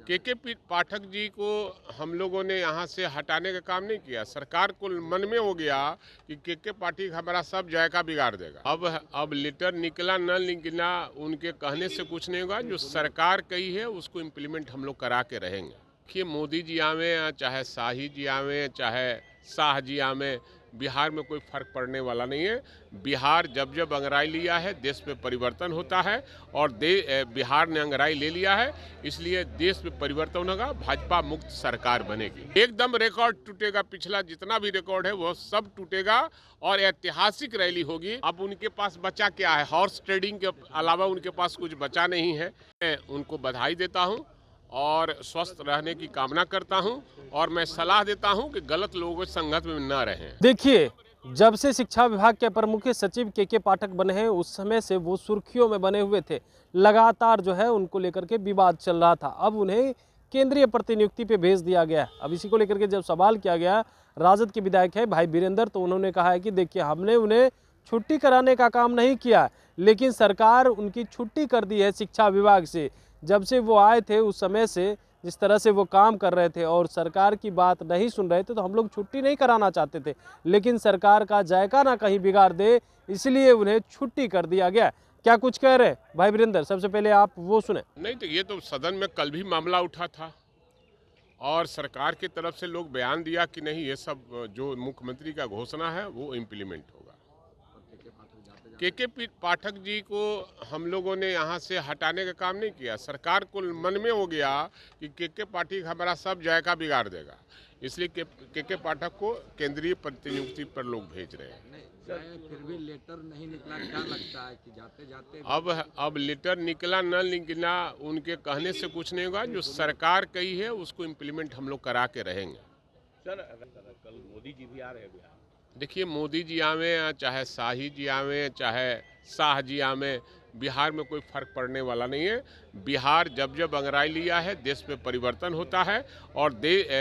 के पाठक जी को हम लोगों ने यहाँ से हटाने का काम नहीं किया। सरकार को मन में हो गया कि के पाठक हमारा सब जायका बिगाड़ देगा। अब लेटर निकला न निकला उनके कहने से कुछ नहीं होगा। जो सरकार कही है उसको इम्प्लीमेंट हम लोग करा के रहेंगे। देखिए, मोदी जी आवे चाहे शाही जी आवे चाहे शाह जी आवे, बिहार में कोई फर्क पड़ने वाला नहीं है। बिहार जब जब अंगराई लिया है देश में परिवर्तन होता है और बिहार ने अंगराई ले लिया है, इसलिए देश में परिवर्तन होगा, भाजपा मुक्त सरकार बनेगी। एकदम रिकॉर्ड टूटेगा, पिछला जितना भी रिकॉर्ड है वो सब टूटेगा और ऐतिहासिक रैली होगी। अब उनके पास बचा क्या है? हॉर्स ट्रेडिंग के अलावा उनके पास कुछ बचा नहीं है। मैं उनको बधाई देता हूँ और स्वस्थ रहने की कामना करता हूं और मैं सलाह देता हूं कि गलत लोगों के संगत में न रहें। देखिए, जब से शिक्षा विभाग के अपर मुख्य सचिव के पाठक बने हैं उस समय से वो सुर्खियों में बने हुए थे। लगातार जो है उनको लेकर के विवाद चल रहा था। अब उन्हें केंद्रीय प्रतिनियुक्ति पे भेज दिया गया। अब इसी को लेकर के जब सवाल किया गया राजद के विधायक है भाई वीरेंद्र, तो उन्होंने कहा है कि देखिए, हमने उन्हें छुट्टी कराने का काम नहीं किया, लेकिन सरकार उनकी छुट्टी कर दी है शिक्षा विभाग से। जब से वो आए थे उस समय से जिस तरह से वो काम कर रहे थे और सरकार की बात नहीं सुन रहे थे, तो हम लोग छुट्टी नहीं कराना चाहते थे, लेकिन सरकार का जायका ना कहीं बिगाड़ दे, इसलिए उन्हें छुट्टी कर दिया गया। क्या कुछ कह रहे हैं भाई वीरेंद्र? सबसे पहले आप वो सुने। नहीं तो ये तो सदन में कल भी मामला उठा था और सरकार की तरफ से लोग बयान दिया कि नहीं, ये सब जो मुख्यमंत्री का घोषणा है वो इम्प्लीमेंट होगा। के पाठक जी को हम लोगों ने यहाँ से हटाने का काम नहीं किया। सरकार को मन में हो गया कि के पाठक हमारा सब जायका बिगाड़ देगा, इसलिए के पाठक को केंद्रीय प्रतिनियुक्ति पर लोग भेज रहे हैं। फिर भी लेटर नहीं निकला, क्या लगता है कि जाते जाते अब लेटर निकला न निकला उनके कहने से कुछ नहीं होगा। जो सरकार कही है उसको इम्प्लीमेंट हम लोग करा के रहेंगे। सर, कल मोदी जी भी आ रहे हैं बिहार। देखिए, मोदी जी आवे चाहे शाही जी आवे चाहे शाह जी आवे, बिहार में कोई फर्क पड़ने वाला नहीं है। बिहार जब जब अंगराई लिया है देश में परिवर्तन होता है और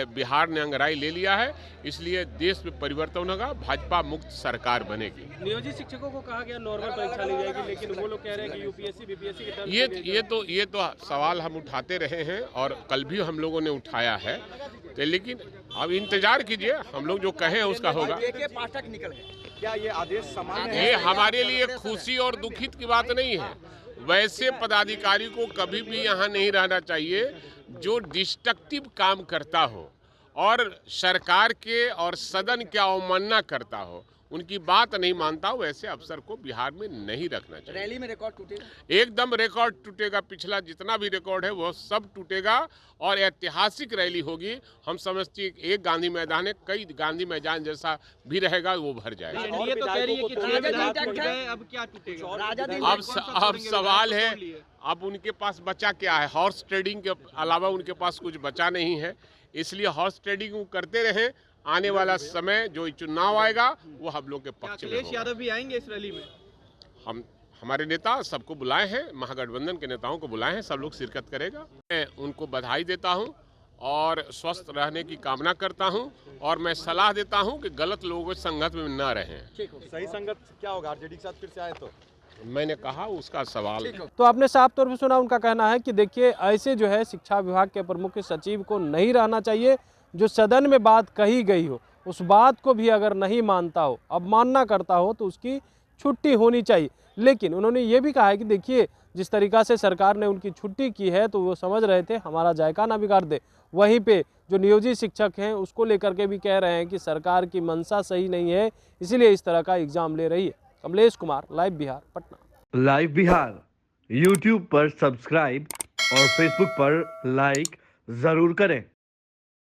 बिहार ने अंगराई ले लिया है, इसलिए देश में परिवर्तन होगा, भाजपा मुक्त सरकार बनेगी। नियोजित शिक्षकों को कहा गया नॉर्मल परीक्षा ली जाएगी, लेकिन वो लोग कह रहे हैं कि यूपीएससी बीपीएससी के ये तो सवाल हम उठाते रहे हैं और कल भी हम लोगों ने उठाया है, तो लेकिन अब इंतजार कीजिए, हम लोग जो कहें उसका होगा। के पाठक निकल गए, क्या ये आदेश सामान्य है? ये हमारे लिए खुशी और दुखित की बात नहीं है। वैसे पदाधिकारी को कभी भी यहाँ नहीं रहना चाहिए जो डिस्ट्रक्टिव काम करता हो और सरकार के और सदन की अवमानना करता हो, उनकी बात नहीं मानता हो, वैसे अफसर को बिहार में नहीं रखना चाहिए। रैली में रिकॉर्ड टूटेगा, एकदम रिकॉर्ड टूटेगा, पिछला जितना भी रिकॉर्ड है वो सब टूटेगा और ऐतिहासिक रैली होगी। हम समझते हैं एक गांधी मैदान है, कई गांधी मैदान जैसा भी रहेगा, वो भर जाएगा। ये तो कह रही है कि अब क्या टूटेगा? अब सवाल है, अब उनके पास बचा क्या है? हॉर्स ट्रेडिंग के अलावा उनके पास कुछ बचा नहीं है, इसलिए हॉर्स ट्रेडिंग करते रहे। आने वाला समय जो चुनाव आएगा वो हम लोग के पक्ष में होगा। यादव भी आएंगे इस रैली में? हमारे नेता सबको बुलाए हैं, महागठबंधन के नेताओं को बुलाए हैं, सब लोग शिरकत करेगा। मैं उनको बधाई देता हूं और स्वस्थ रहने की कामना करता हूं और मैं सलाह देता हूं कि गलत लोगों के संगत में न रहें। सही संगत क्या होगा? आरजेडी के साथ फिर से आए तो मैंने कहा उसका सवाल। तो आपने साफ तौर पे सुना, उनका कहना है कि देखिए, ऐसे जो है शिक्षा विभाग के अपर मुख्य सचिव को नहीं रहना चाहिए। जो सदन में बात कही गई हो उस बात को भी अगर नहीं मानता हो, अवमानना करता हो, तो उसकी छुट्टी होनी चाहिए। लेकिन उन्होंने ये भी कहा है कि देखिए, जिस तरीक़ा से सरकार ने उनकी छुट्टी की है तो वो समझ रहे थे हमारा जायका ना बिगाड़ दे। वहीं पे जो नियोजित शिक्षक हैं उसको लेकर के भी कह रहे हैं कि सरकार की मंशा सही नहीं है, इसीलिए इस तरह का एग्जाम ले रही है। Kamlesh Kumar, live Bihar, Patna. Live Bihar YouTube पर सब्सक्राइब और फेसबुक पर लाइक ज़रूर करें।